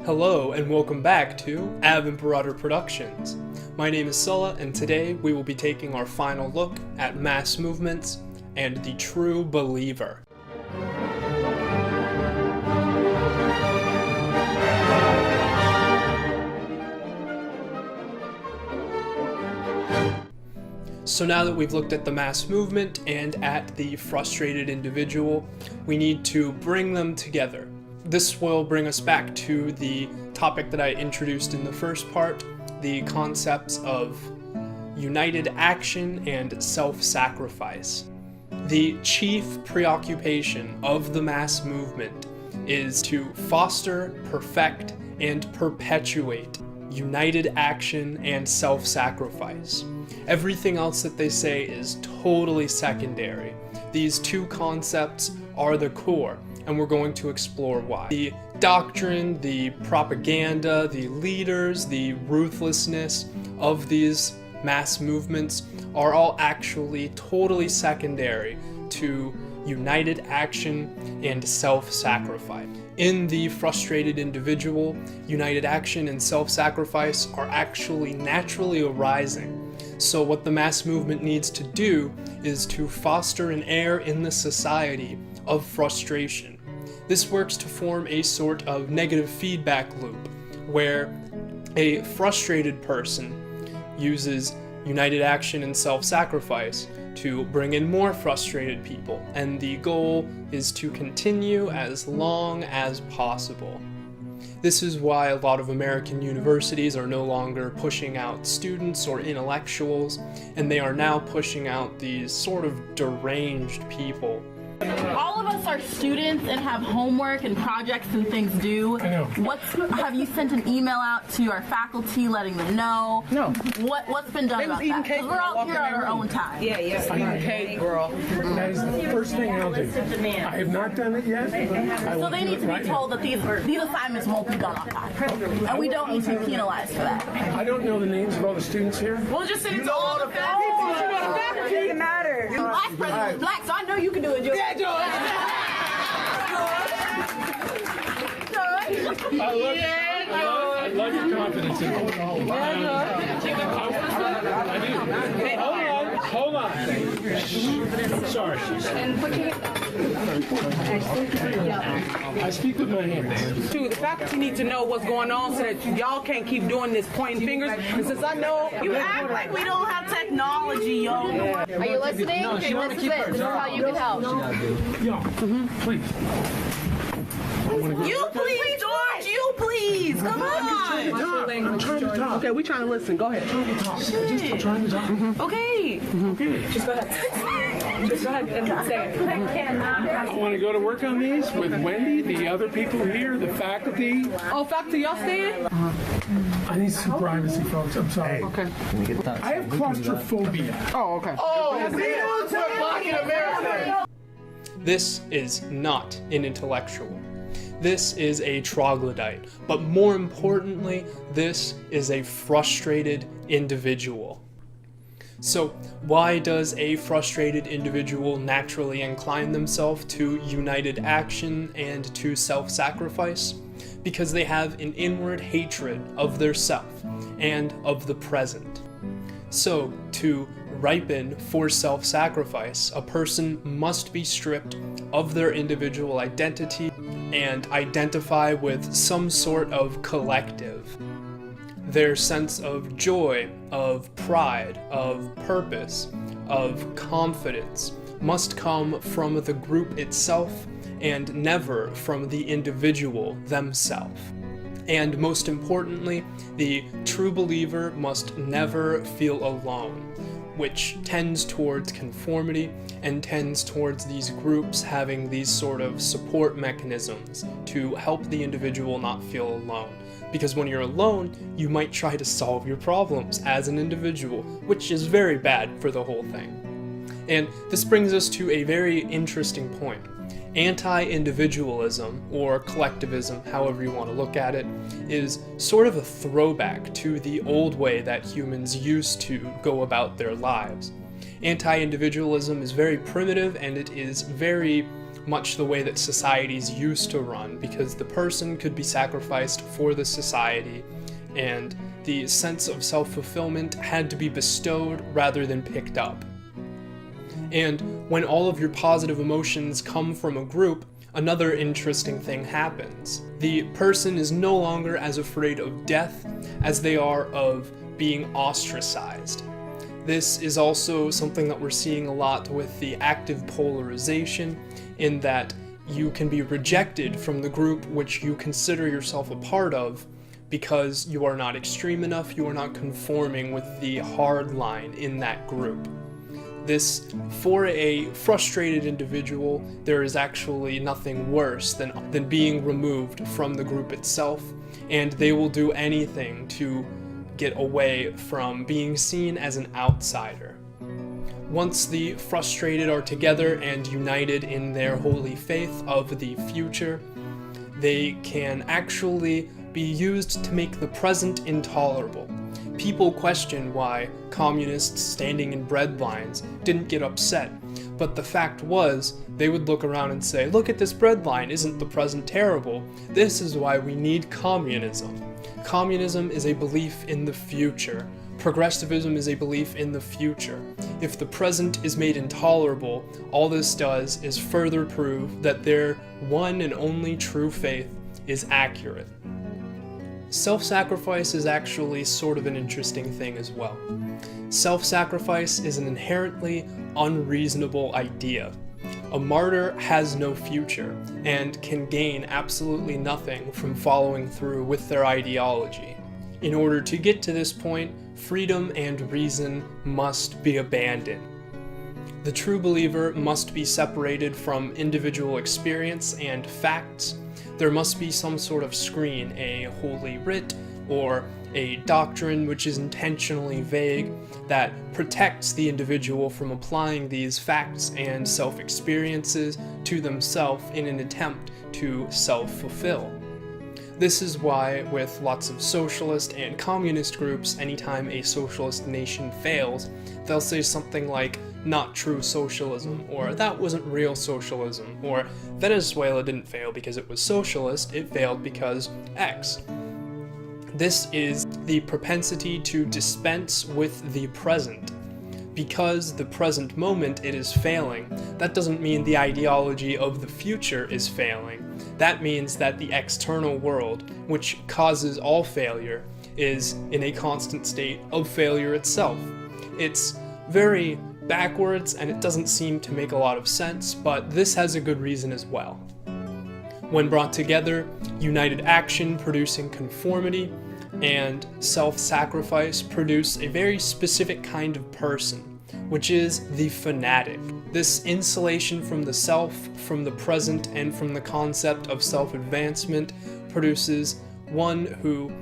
Hello and welcome back to Ave Imperator Productions. My name is Sulla, and today we will be taking our final look at mass movements and the true believer. So now that we've looked at the mass movement and at the frustrated individual, we need to bring them together. This will bring us back to the topic that I introduced in the first part, the concepts of united action and self-sacrifice. The chief preoccupation of the mass movement is to foster, perfect, and perpetuate united action and self-sacrifice. Everything else that they say is totally secondary. These two concepts are the core, and we're going to explore why. The doctrine, the propaganda, the leaders, the ruthlessness of these mass movements are all actually totally secondary to united action and self-sacrifice. In the frustrated individual, united action and self-sacrifice are actually naturally arising. So what the mass movement needs to do is to foster an air in the society of frustration. This works to form a sort of negative feedback loop where a frustrated person uses united action and self-sacrifice to bring in more frustrated people, and the goal is to continue as long as possible. This is why a lot of American universities are no longer pushing out students or intellectuals, and they are now pushing out these sort of deranged people. All of us are students and have homework and projects and things due. I know. Have you sent an email out to our faculty letting them know? No. What's been done about that? Because we're all here on our own time. Yeah, eating cake, girl. That is the first thing I'll do. I have not done it yet. So they need to be told that these assignments won't be done on time. And we don't need to be penalized for that. I don't know the names of all the students here. We'll just send it to all the faculty. It doesn't matter. Your vice president is black, so I know you can do it, Joe. Yeah, Joe. I love your confidence in it. Hold on. Sorry. I speak with my hands. The faculty need to know what's going on so that y'all can't keep doing this pointing fingers. And since I know You act like we don't have technology, yo. Are you listening? This is it. This is how you can help. Please. You please, George, you please. Come on. I'm trying to talk. okay, we trying to listen. Go ahead. I'm trying to talk. Okay. Okay. Just go ahead. Just go ahead and say it. I want to go to work on these with Wendy, the other people here, the faculty. Oh, faculty, y'all staying? I need some privacy, folks. I'm sorry. Okay. I have claustrophobia. Oh, okay. This is not an intellectual. This is a troglodyte, but more importantly, this is a frustrated individual. So, why does a frustrated individual naturally incline themselves to united action and to self-sacrifice? Because they have an inward hatred of their self and of the present. So, to ripen for self-sacrifice, a person must be stripped of their individual identity and identify with some sort of collective. Their sense of joy, of pride, of purpose, of confidence must come from the group itself and never from the individual themselves. And most importantly, the true believer must never feel alone, which tends towards conformity and tends towards these groups having these sort of support mechanisms to help the individual not feel alone. Because when you're alone, you might try to solve your problems as an individual, which is very bad for the whole thing. And this brings us to a very interesting point. Anti-individualism, or collectivism, however you want to look at it, is sort of a throwback to the old way that humans used to go about their lives. Anti-individualism is very primitive and it is very much the way that societies used to run, because the person could be sacrificed for the society, and the sense of self-fulfillment had to be bestowed rather than picked up. And when all of your positive emotions come from a group, another interesting thing happens. The person is no longer as afraid of death as they are of being ostracized. This is also something that we're seeing a lot with the active polarization, in that you can be rejected from the group which you consider yourself a part of because you are not extreme enough, you are not conforming with the hard line in that group. This, for a frustrated individual, there is actually nothing worse than being removed from the group itself, and they will do anything to get away from being seen as an outsider. Once the frustrated are together and united in their holy faith of the future, they can actually be used to make the present intolerable. People question why communists standing in bread lines didn't get upset, but the fact was, they would look around and say, look at this bread line, isn't the present terrible? This is why we need communism. Communism is a belief in the future. Progressivism is a belief in the future. If the present is made intolerable, all this does is further prove that their one and only true faith is accurate. Self-sacrifice is actually sort of an interesting thing as well. Self-sacrifice is an inherently unreasonable idea. A martyr has no future and can gain absolutely nothing from following through with their ideology. In order to get to this point, freedom and reason must be abandoned. The true believer must be separated from individual experience and facts. There must be some sort of screen, a holy writ, or a doctrine which is intentionally vague that protects the individual from applying these facts and self-experiences to themselves in an attempt to self-fulfill. This is why with lots of socialist and communist groups, anytime a socialist nation fails, they'll say something like, not true socialism, or that wasn't real socialism, or Venezuela didn't fail because it was socialist, it failed because X. This is the propensity to dispense with the present. Because the present moment it is failing, that doesn't mean the ideology of the future is failing. That means that the external world, which causes all failure, is in a constant state of failure itself. It's very backwards and it doesn't seem to make a lot of sense, but this has a good reason as well. When brought together, united action producing conformity and self-sacrifice produce a very specific kind of person, which is the fanatic. This insulation from the self, from the present, and from the concept of self-advancement produces one who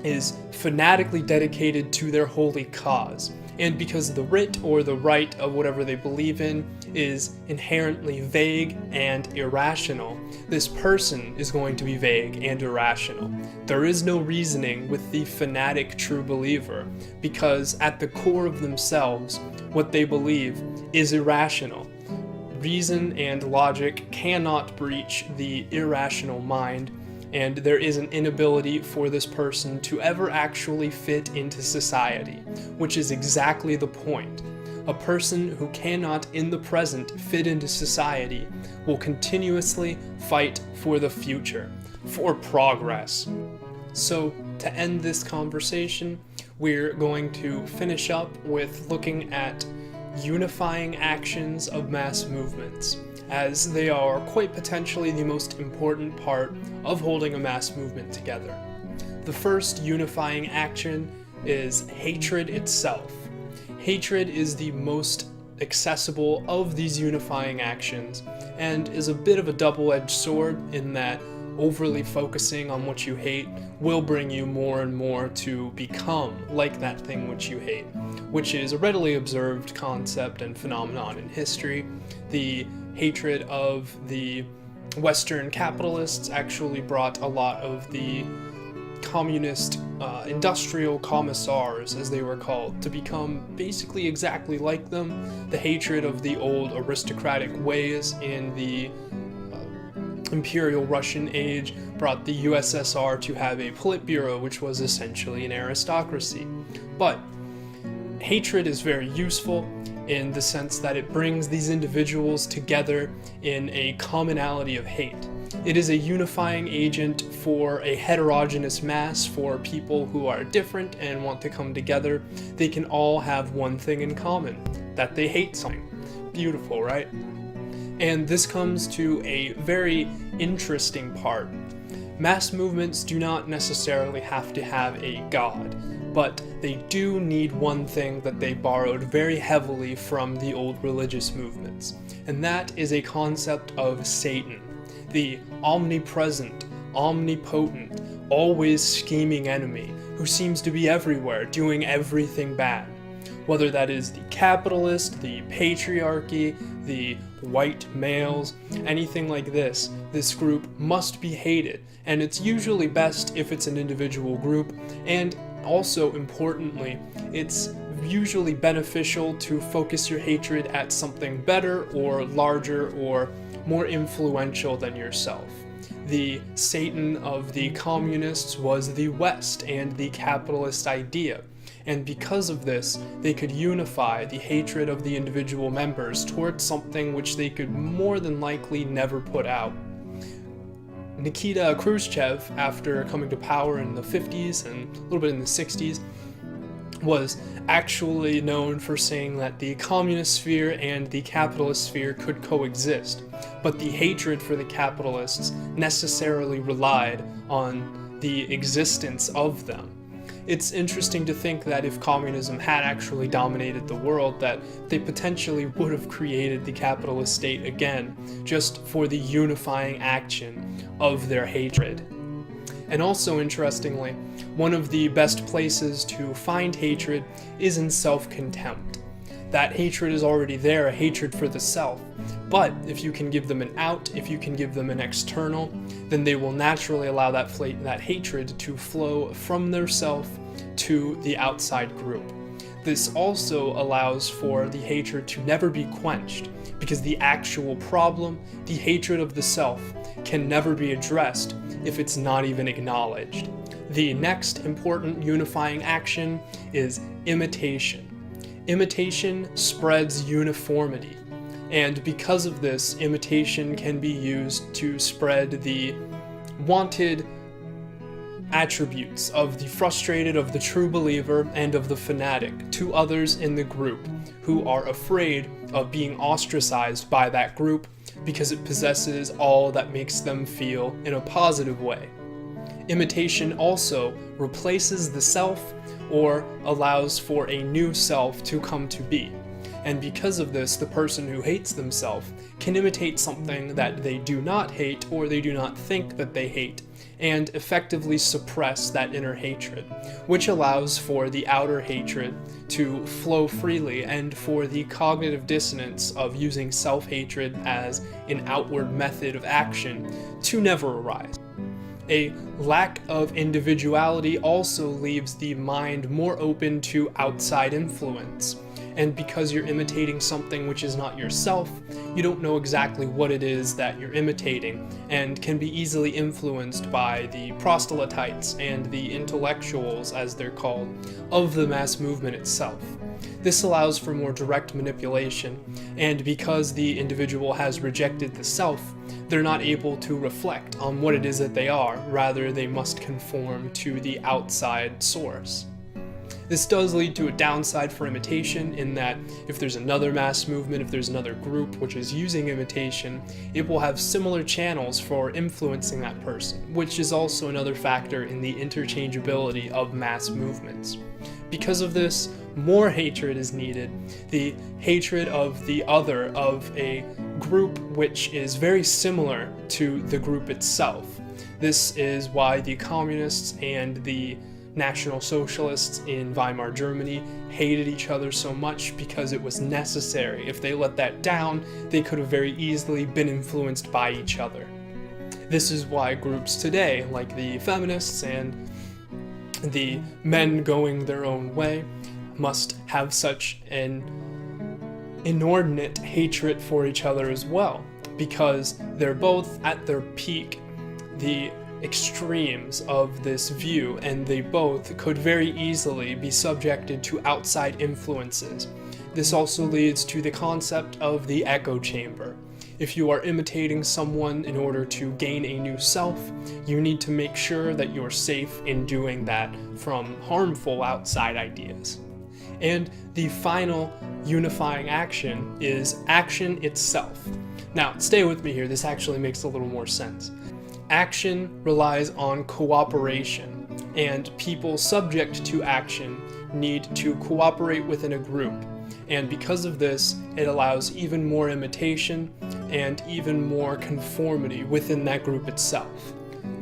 is fanatically dedicated to their holy cause. And because the writ or the right of whatever they believe in is inherently vague and irrational, this person is going to be vague and irrational. There is no reasoning with the fanatic true believer, because at the core of themselves, what they believe is irrational. Reason and logic cannot breach the irrational mind, and there is an inability for this person to ever actually fit into society, which is exactly the point. A person who cannot in the present fit into society will continuously fight for the future, for progress. So to end this conversation, we're going to finish up with looking at unifying actions of mass movements, as they are quite potentially the most important part of holding a mass movement together. The first unifying action is hatred itself. Hatred is the most accessible of these unifying actions, and is a bit of a double-edged sword in that overly focusing on what you hate will bring you more and more to become like that thing which you hate, which is a readily observed concept and phenomenon in history. The hatred of the Western capitalists actually brought a lot of the communist industrial commissars, as they were called, to become basically exactly like them. The hatred of the old aristocratic ways in the Imperial Russian age brought the USSR to have a Politburo, which was essentially an aristocracy. But hatred is very useful in the sense that it brings these individuals together in a commonality of hate. It is a unifying agent for a heterogeneous mass, for people who are different and want to come together. They can all have one thing in common, that they hate something. Beautiful, right? And this comes to a very interesting part. Mass movements do not necessarily have to have a god, but they do need one thing that they borrowed very heavily from the old religious movements, and that is a concept of Satan, the omnipresent, omnipotent, always scheming enemy who seems to be everywhere, doing everything bad. Whether that is the capitalist, the patriarchy, the white males, anything like this, this group must be hated, and it's usually best if it's an individual group, and also importantly, it's usually beneficial to focus your hatred at something better or larger or more influential than yourself. The Satan of the communists was the West and the capitalist idea. And because of this, they could unify the hatred of the individual members towards something which they could more than likely never put out. Nikita Khrushchev, after coming to power in the 50s and a little bit in the 60s, was actually known for saying that the communist sphere and the capitalist sphere could coexist, but the hatred for the capitalists necessarily relied on the existence of them. It's interesting to think that if communism had actually dominated the world, that they potentially would have created the capitalist state again, just for the unifying action of their hatred. And also, interestingly, one of the best places to find hatred is in self-contempt. That hatred is already there, a hatred for the self. But if you can give them an out, if you can give them an external, then they will naturally allow that hatred to flow from their self to the outside group. This also allows for the hatred to never be quenched, because the actual problem, the hatred of the self, can never be addressed if it's not even acknowledged. The next important unifying action is imitation. Imitation spreads uniformity, and because of this, imitation can be used to spread the wanted attributes of the frustrated, of the true believer, and of the fanatic to others in the group who are afraid of being ostracized by that group because it possesses all that makes them feel in a positive way. Imitation also replaces the self or allows for a new self to come to be. And because of this, the person who hates themselves can imitate something that they do not hate or they do not think that they hate, and effectively suppress that inner hatred, which allows for the outer hatred to flow freely and for the cognitive dissonance of using self-hatred as an outward method of action to never arise. A lack of individuality also leaves the mind more open to outside influence. And because you're imitating something which is not yourself, you don't know exactly what it is that you're imitating, and can be easily influenced by the proselytes and the intellectuals, as they're called, of the mass movement itself. This allows for more direct manipulation, and because the individual has rejected the self, they're not able to reflect on what it is that they are, rather they must conform to the outside source. This does lead to a downside for imitation in that if there's another mass movement, if there's another group which is using imitation, it will have similar channels for influencing that person, which is also another factor in the interchangeability of mass movements. Because of this, more hatred is needed, the hatred of the other, of a group which is very similar to the group itself. This is why the communists and the National Socialists in Weimar Germany hated each other so much, because it was necessary. If they let that down, they could have very easily been influenced by each other. This is why groups today, like the feminists and the men going their own way must have such an inordinate hatred for each other as well, because they're both at their peak, the extremes of this view, and they both could very easily be subjected to outside influences. This also leads to the concept of the echo chamber. If you are imitating someone in order to gain a new self, you need to make sure that you're safe in doing that from harmful outside ideas. And the final unifying action is action itself. Now, stay with me here, this actually makes a little more sense. Action relies on cooperation, and people subject to action need to cooperate within a group. And because of this, it allows even more imitation and even more conformity within that group itself.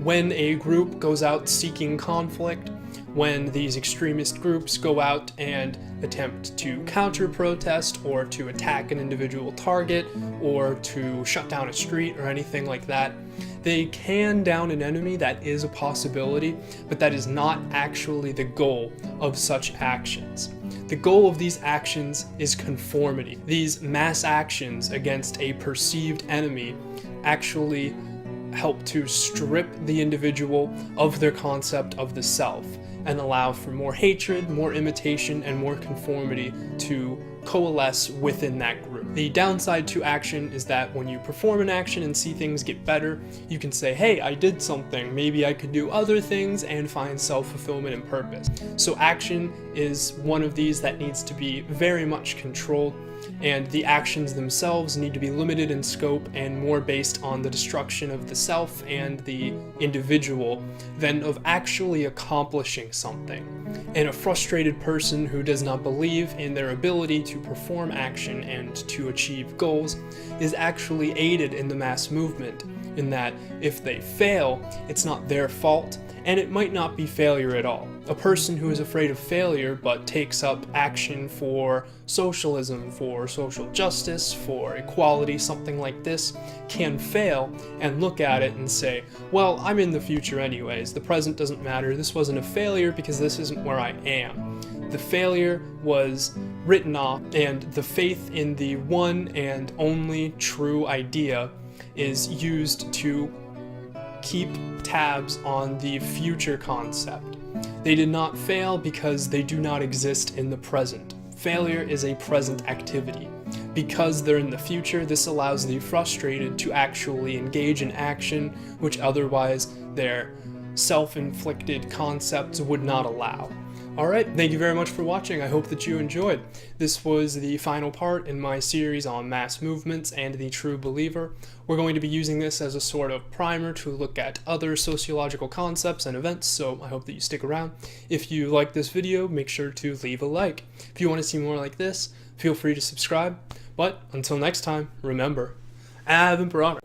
When a group goes out seeking conflict, when these extremist groups go out and attempt to counter-protest or to attack an individual target or to shut down a street or anything like that, they can down an enemy. That is a possibility, but that is not actually the goal of such actions. The goal of these actions is conformity. These mass actions against a perceived enemy actually help to strip the individual of their concept of the self and allow for more hatred, more imitation, and more conformity to coalesce within that group. The downside to action is that when you perform an action and see things get better, you can say, hey, I did something, maybe I could do other things and find self-fulfillment and purpose. So action is one of these that needs to be very much controlled, and the actions themselves need to be limited in scope and more based on the destruction of the self and the individual than of actually accomplishing something. And a frustrated person who does not believe in their ability to perform action and to achieve goals is actually aided in the mass movement, in that if they fail, it's not their fault, and it might not be failure at all. A person who is afraid of failure but takes up action for socialism, for social justice, for equality, something like this, can fail and look at it and say, well, I'm in the future anyways, the present doesn't matter, this wasn't a failure because this isn't where I am. The failure was written off, and the faith in the one and only true idea is used to keep tabs on the future concept. They did not fail because they do not exist in the present. Failure is a present activity. Because they're in the future, this allows the frustrated to actually engage in action which otherwise their self-inflicted concepts would not allow. Alright, thank you very much for watching. I hope that you enjoyed. This was the final part in my series on mass movements and the true believer. We're going to be using this as a sort of primer to look at other sociological concepts and events, so I hope that you stick around. If you like this video, make sure to leave a like. If you want to see more like this, feel free to subscribe. But until next time, remember, Ave Imperator.